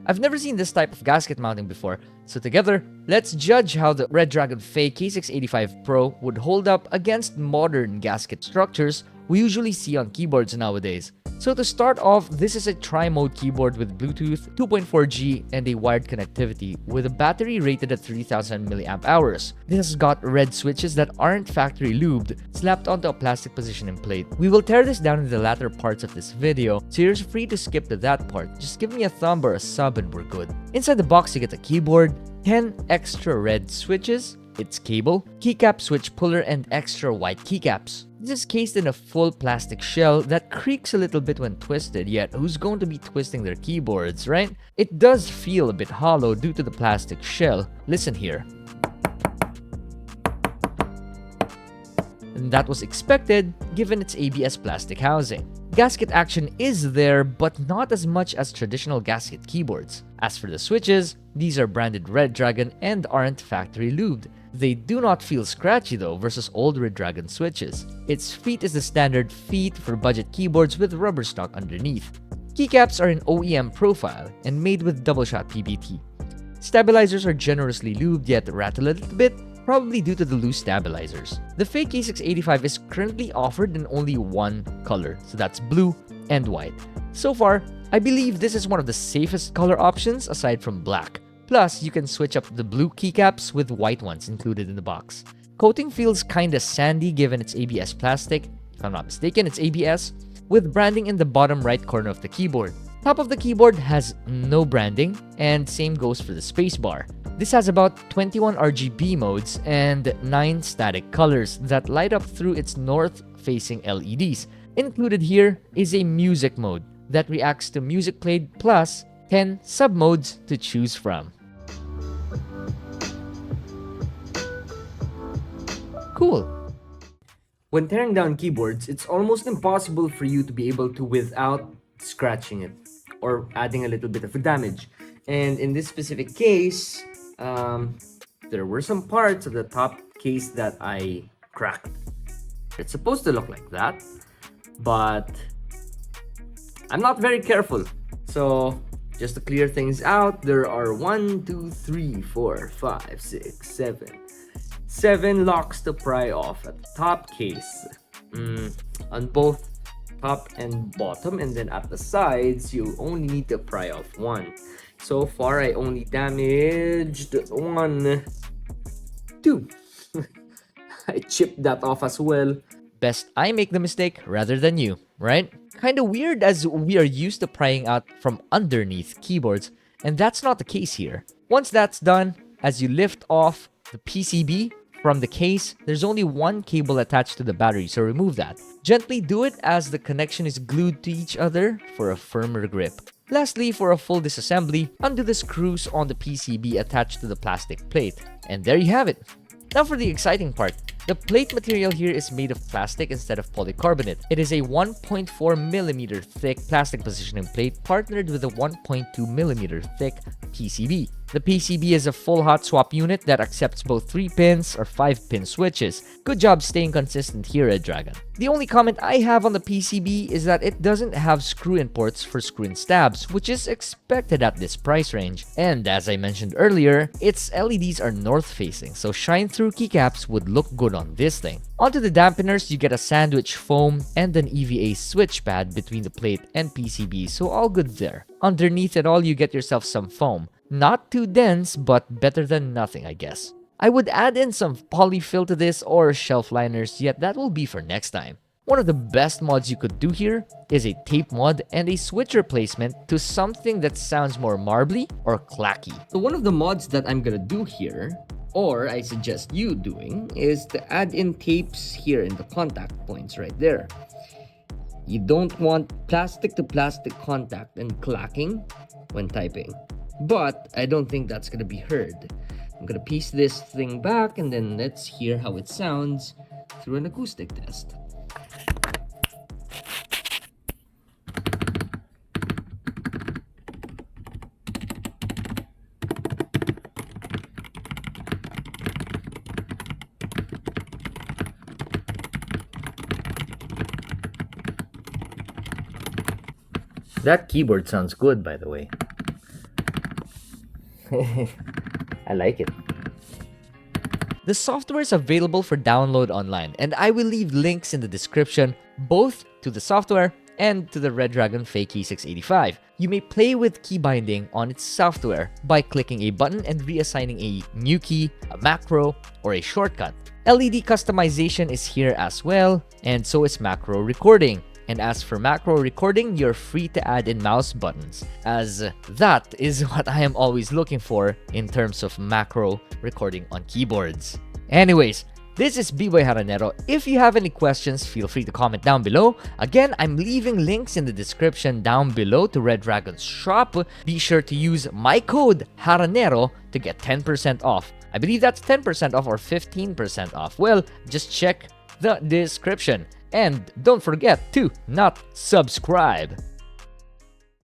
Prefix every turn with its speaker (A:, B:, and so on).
A: I've never seen this type of gasket mounting before, so together, let's judge how the Redragon FAYE K685 Pro would hold up against modern gasket structures we usually see on keyboards nowadays. So to start off, this is a tri-mode keyboard with Bluetooth, 2.4G, and a wired connectivity with a battery rated at 3000 mAh. This has got red switches that aren't factory lubed, slapped onto a plastic positioning plate. We will tear this down in the latter parts of this video, so you're free to skip to that part. Just give me a thumb or a sub and we're good. Inside the box, you get a keyboard, 10 extra red switches, its cable, keycap switch puller, and extra white keycaps. This is cased in a full plastic shell that creaks a little bit when twisted, yet who's going to be twisting their keyboards, right? It does feel a bit hollow due to the plastic shell. Listen here. And that was expected given its ABS plastic housing. Gasket action is there, but not as much as traditional gasket keyboards. As for the switches, these are branded Redragon and aren't factory lubed. They do not feel scratchy though versus old Redragon switches. Its feet is the standard feet for budget keyboards with rubber stock underneath. Keycaps are an OEM profile and made with double shot PBT. Stabilizers are generously lubed yet rattle a little bit, probably due to the loose stabilizers. The FAYE K685 is currently offered in only one color, so that's blue and white. So far, I believe this is one of the safest color options aside from black. Plus, you can switch up the blue keycaps with white ones included in the box. Coating feels kinda sandy given its ABS plastic, if I'm not mistaken it's ABS, with branding in the bottom right corner of the keyboard. Top of the keyboard has no branding, and same goes for the spacebar. This has about 21 RGB modes and 9 static colors that light up through its north-facing LEDs. Included here is a music mode that reacts to music played plus 10 sub-modes to choose from. Cool. When tearing down keyboards, it's almost impossible for you to be able to without scratching it or adding a little bit of damage. And in this specific case, there were some parts of the top case that I cracked. It's supposed to look like that, but I'm not very careful. So just to clear things out, there are 7 locks to pry off at the top case. On both top and bottom, and then at the sides, you only need to pry off one. So far, I only damaged 1, 2. I chipped that off as well. Best I make the mistake rather than you, right? Kinda weird as we are used to prying out from underneath keyboards, and that's not the case here. Once that's done, as you lift off the PCB from the case, there's only one cable attached to the battery, so remove that. Gently do it as the connection is glued to each other for a firmer grip. Lastly, for a full disassembly, undo the screws on the PCB attached to the plastic plate. And there you have it. Now for the exciting part. The plate material here is made of plastic instead of polycarbonate. It is a 1.4mm thick plastic positioning plate partnered with a 1.2mm thick PCB. The PCB is a full hot swap unit that accepts both 3-pins or 5-pin switches. Good job staying consistent here at Redragon. The only comment I have on the PCB is that it doesn't have screw-in ports for screw-in stabs, which is expected at this price range. And as I mentioned earlier, its LEDs are north-facing, so shine-through keycaps would look good on this thing. Onto the dampeners, you get a sandwich foam and an EVA switch pad between the plate and PCB, so all good there. Underneath it all, you get yourself some foam. Not too dense, but better than nothing, I guess. I would add in some polyfill to this or shelf liners, yet that will be for next time. One of the best mods you could do here is a tape mod and a switch replacement to something that sounds more marbly or clacky. So one of the mods that I'm gonna do here, or I suggest you doing, is to add in tapes here in the contact points right there. You don't want plastic to plastic contact and clacking when typing. But I don't think that's gonna be heard. I'm gonna piece this thing back and then let's hear how it sounds through an acoustic test. That keyboard sounds good, by the way. I like it.
B: The software is available for download online, and I will leave links in the description both to the software and to the Redragon FAYE K685. You may play with key binding on its software by clicking a button and reassigning a new key, a macro, or a shortcut. LED customization is here as well, and so is macro recording. And as for macro recording, you're free to add in mouse buttons, as that is what I am always looking for in terms of macro recording on keyboards. Anyways, this is Biboyharanero. If you have any questions, feel free to comment down below. Again, I'm leaving links in the description down below to Redragon's shop. Be sure to use my code Haranero to get 10% off. I believe that's 10% off or 15% off. Well, just check the description. And don't forget to not subscribe.